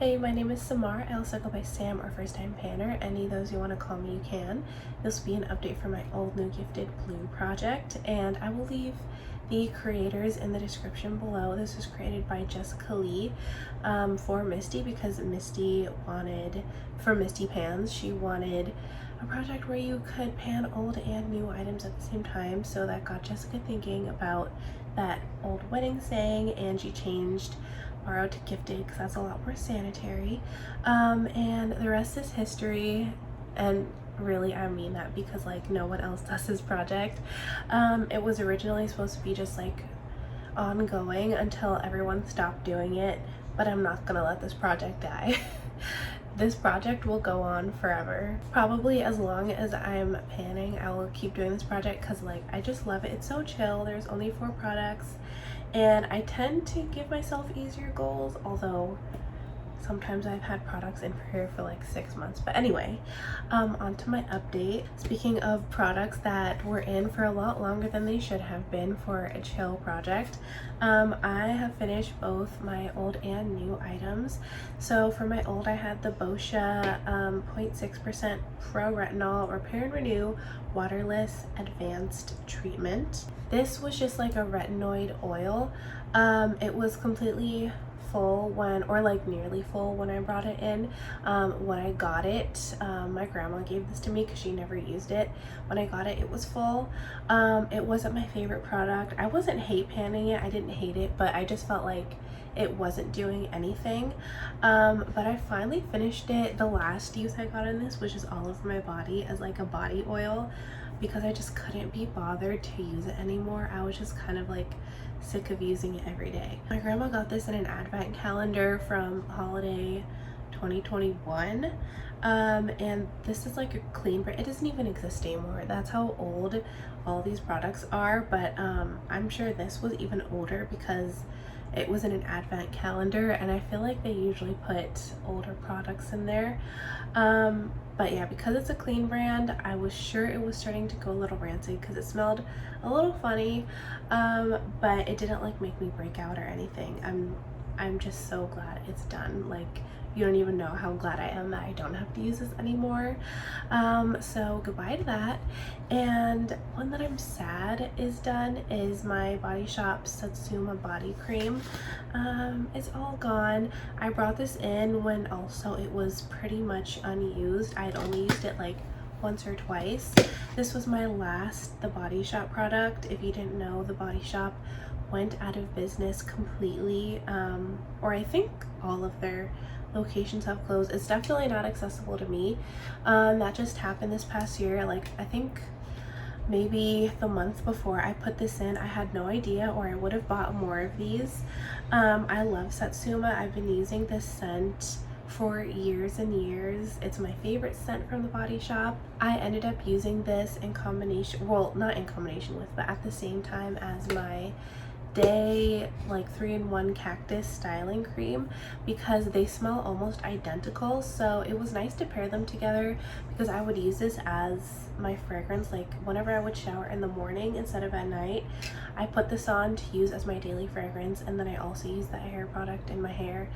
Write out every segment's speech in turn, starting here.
Hey, my name is Samar. I also go by Sam or First Time Panner. Any of those you want to call me, you can. This will be an update for my Old New Gifted Blue project, and I will leave the creators in the description below. This was created by Jessica Lee for Misty because Misty wanted, for Misty Pans, she wanted a project where you could pan old and new items at the same time. So that got Jessica thinking about that old wedding saying, and she changed borrowed to gifted because that's a lot more sanitary. And the rest is history, and really I mean that because like no one else does this project. It was originally supposed to be just like ongoing until everyone stopped doing it, but I'm not gonna let this project die. This project will go on forever. Probably as long as I'm panning, I will keep doing this project because like I just love it. It's so chill. There's only 4 products and I tend to give myself easier goals, although sometimes I've had products in for here for like 6 months. But anyway, on to my update. Speaking of products that were in for a lot longer than they should have been for a chill project, I have finished both my old and new items. So for my old, I had the Boscia 0.6% Pro Retinol Repair and Renew Waterless Advanced Treatment. This was just like a retinoid oil. It was completely full when, or like nearly full when I brought it in. When I got it, my grandma gave this to me because she never used it. When I got it, it was full. It wasn't my favorite product. I wasn't hate panning it, I didn't hate it, but I just felt like it wasn't doing anything. But I finally finished it. The last use I got in this was just all over my body as like a body oil because I just couldn't be bothered to use it anymore. I was just kind of like sick of using it every day. My grandma got this in an advent calendar from holiday 2021, and this is like a clean brand. It doesn't even exist anymore. That's how old all these products are, but I'm sure this was even older because it was in an advent calendar, and I feel like they usually put older products in there. But yeah, because it's a clean brand, I was sure it was starting to go a little rancid because it smelled a little funny, but it didn't like make me break out or anything. I'm just so glad it's done. Like, you don't even know how glad I am that I don't have to use this anymore. So goodbye to that. And one that I'm sad is done is my Body Shop Satsuma body cream. It's all gone. I brought this in when also it was pretty much unused. I had only used it like once or twice. This was my last The Body Shop product. If you didn't know, The Body Shop went out of business completely, or I think all of their locations have closed. It's definitely not accessible to me. That just happened this past year. Like, I think maybe the month before I put this in, I had no idea, or I would have bought more of these. I love Satsuma. I've been using this scent for years and years. It's my favorite scent from The Body Shop. I ended up using this in combination, well, not in combination with, but at the same time as my Day like 3-in-1 cactus styling cream because they smell almost identical. So it was nice to pair them together because I would use this as my fragrance like whenever I would shower in the morning instead of at night. I put this on to use as my daily fragrance, and then I also use that hair product in my hair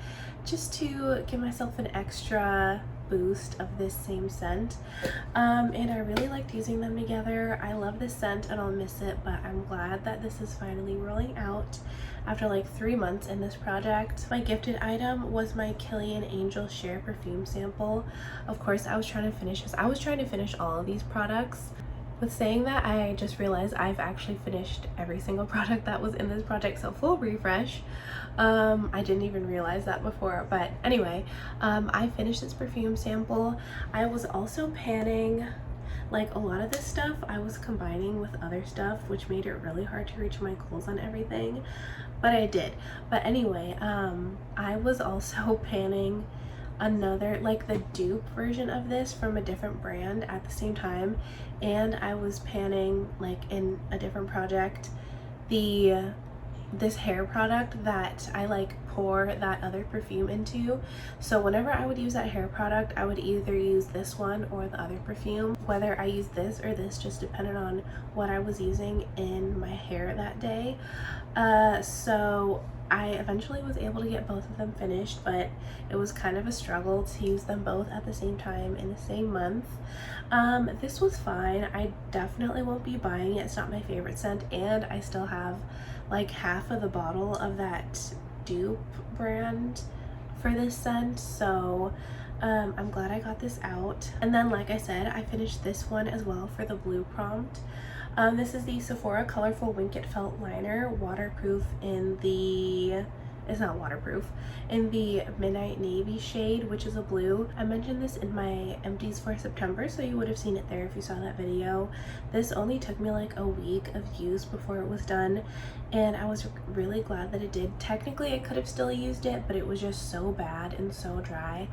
just to give myself an extra boost of this same scent. And I really liked using them together. I love this scent and I'll miss it, but I'm glad that this is finally rolling out after like 3 months in this project. My gifted item was my Killian Angel Share perfume sample. Of course, I was trying to finish this. I was trying to finish all of these products. With saying that, I just realized I've actually finished every single product that was in this project, so full refresh. I didn't even realize that before, but anyway, I finished this perfume sample. I was also panning like a lot of this stuff. I was combining with other stuff, which made it really hard to reach my goals on everything, but I did. But anyway, I was also panning another, like the dupe version of this from a different brand at the same time, and I was panning like in a different project this hair product that I like pour that other perfume into. So whenever I would use that hair product, I would either use this one or the other perfume. Whether I use this or this just depended on what I was using in my hair that day. So I eventually was able to get both of them finished, but it was kind of a struggle to use them both at the same time in the same month. This was fine. I definitely won't be buying it. It's not my favorite scent, and I still have like half of the bottle of that dupe brand for this scent, so I'm glad I got this out. And then, like I said, I finished this one as well for the blue prompt. This is the Sephora Colorful Wink It Felt Liner, waterproof in the, it's not waterproof, in the Midnight Navy shade, which is a blue. I mentioned this in my empties for September, so you would have seen it there if you saw that video. This only took me like a week of use before it was done, and I was really glad that it did. Technically, I could have still used it, but it was just so bad and so dry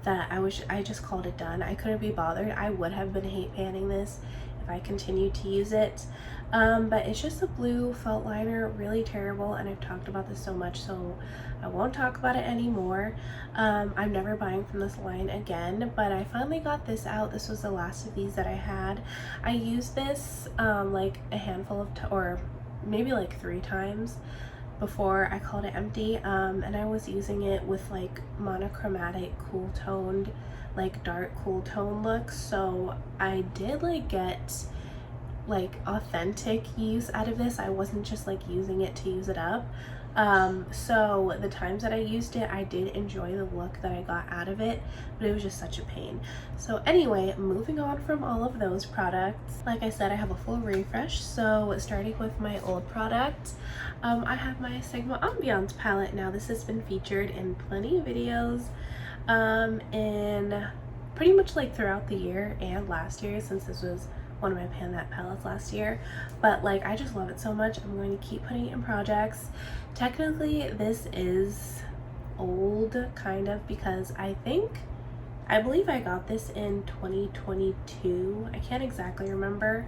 that I just called it done. I couldn't be bothered. I would have been hate panning this if I continued to use it. But it's just a blue felt liner, really terrible, and I've talked about this so much, so I won't talk about it anymore. I'm never buying from this line again, but I finally got this out. This was the last of these that I had. I used this like a handful of or maybe like 3 times before I called it empty, and I was using it with like monochromatic cool toned, like dark cool tone looks, so I did like get like authentic use out of this. I wasn't just like using it to use it up. So the times that I used it, I did enjoy the look that I got out of it, but it was just such a pain. So anyway, moving on from all of those products, like I said, I have a full refresh. So starting with my old product, I have my Sigma Ambiance palette. Now this has been featured in plenty of videos in pretty much like throughout the year and last year, since this was one of my Pan That palettes last year, but like I just love it so much. I'm going to keep putting it in projects. Technically this is old kind of, because I believe I got this in 2022. I can't exactly remember.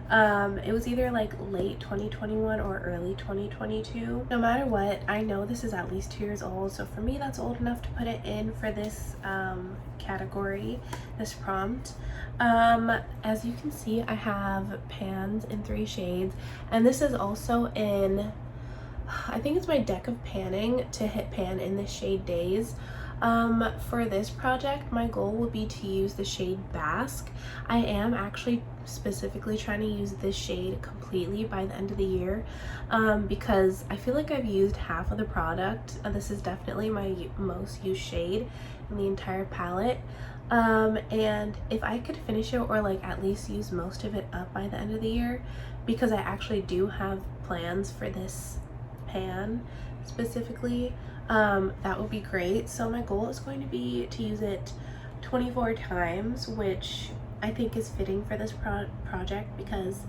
It was either like late 2021 or early 2022. No matter what, I know this is at least 2 years old, so for me that's old enough to put it in for this category, this prompt. As you can see, I have pans in 3 shades, and this is also in, I think it's my deck of panning to hit pan in the shade Days. For this project, my goal will be to use the shade Basque. I am actually specifically trying to use this shade completely by the end of the year, because I feel like I've used half of the product. This is definitely my most used shade in the entire palette. And if I could finish it, or like at least use most of it up by the end of the year, because I actually do have plans for this pan specifically, that would be great. So my goal is going to be to use it 24 times, which I think is fitting for this project, because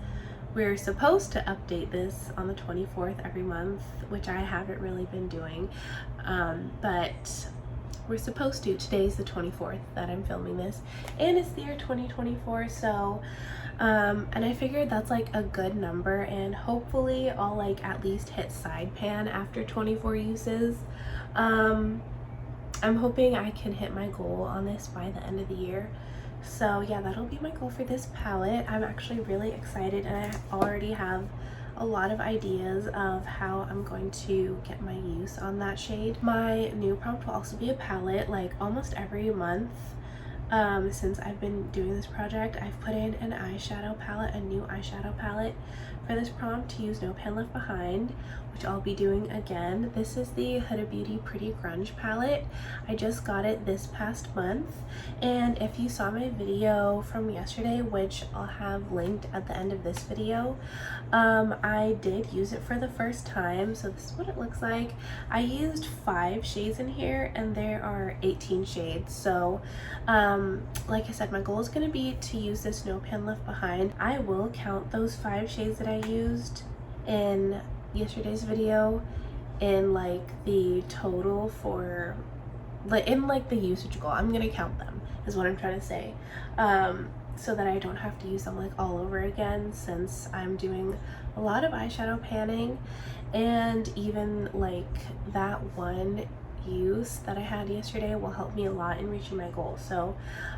we're supposed to update this on the 24th every month, which I haven't really been doing, but we're supposed to. Today's the 24th that I'm filming this, and it's the year 2024, so and I figured that's like a good number, and hopefully I'll like at least hit side pan after 24 uses. I'm hoping I can hit my goal on this by the end of the year. So yeah, that'll be my goal for this palette. I'm actually really excited, and I already have a lot of ideas of how I'm going to get my use on that shade. My new prompt will also be a palette. Like almost every month since I've been doing this project, I've put in an eyeshadow palette, a new eyeshadow palette for this prompt to use No Pan Left Behind, which I'll be doing again. This is the Huda Beauty Pretty Grunge palette. I just got it this past month, and if you saw my video from yesterday, which I'll have linked at the end of this video, I did use it for the first time. So this is what it looks like. I used 5 shades in here, and there are 18 shades. So like I said, my goal is going to be to use this No Pan Left Behind. I will count those 5 shades that I used in yesterday's video in like the total for like in like the usage goal. I'm gonna count them is what I'm trying to say, so that I don't have to use them like all over again, since I'm doing a lot of eyeshadow panning, and even like that one use that I had yesterday will help me a lot in reaching my goal. So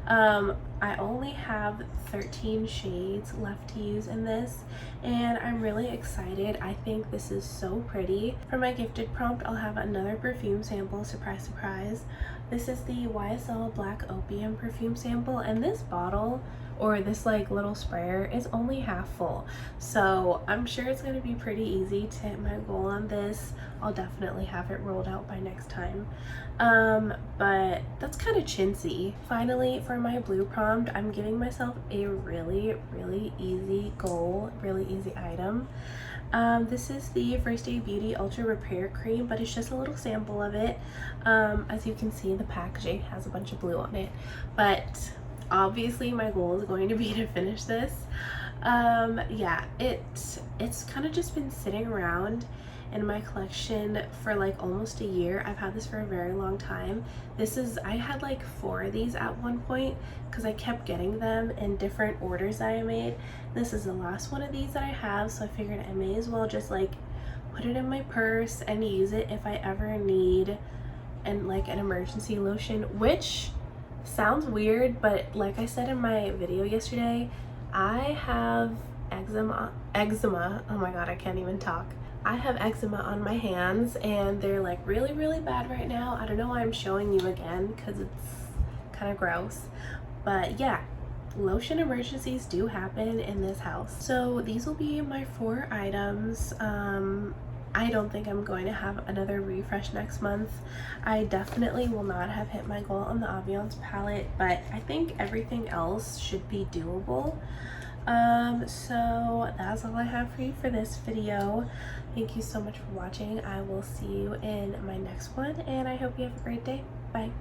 I only have 13 shades left to use in this, and I'm really excited. I think this is so pretty. For my gifted prompt, I'll have another perfume sample, surprise surprise. This is the YSL Black Opium perfume sample, and this bottle, or this like little sprayer, is only half full, so I'm sure it's going to be pretty easy to hit my goal on this. I'll definitely have it rolled out by next time, but that's kind of chintzy. Finally, for my blue prompt, I'm giving myself a really easy goal, really easy item. This is the First Aid Beauty Ultra Repair Cream, but it's just a little sample of it. As you can see, the packaging has a bunch of blue on it, but obviously my goal is going to be to finish this. Yeah, it's kind of just been sitting around in my collection for like almost a year. I've had this for a very long time. I had like 4 of these at one point because I kept getting them in different orders that I made. This is the last one of these that I have, so I figured I may as well just like put it in my purse and use it if I ever need an emergency lotion, which sounds weird, but like I said in my video yesterday, I have eczema. Oh my god, I can't even talk. I have eczema on my hands, and they're like really bad right now. I don't know why I'm showing you again because it's kind of gross, but yeah, lotion emergencies do happen in this house. So these will be my 4 items. I don't think I'm going to have another refresh next month. I definitely will not have hit my goal on the Aviance palette, but I think everything else should be doable. So that's all I have for you for this video. Thank you so much for watching. I will see you in my next one, and I hope you have a great day. Bye.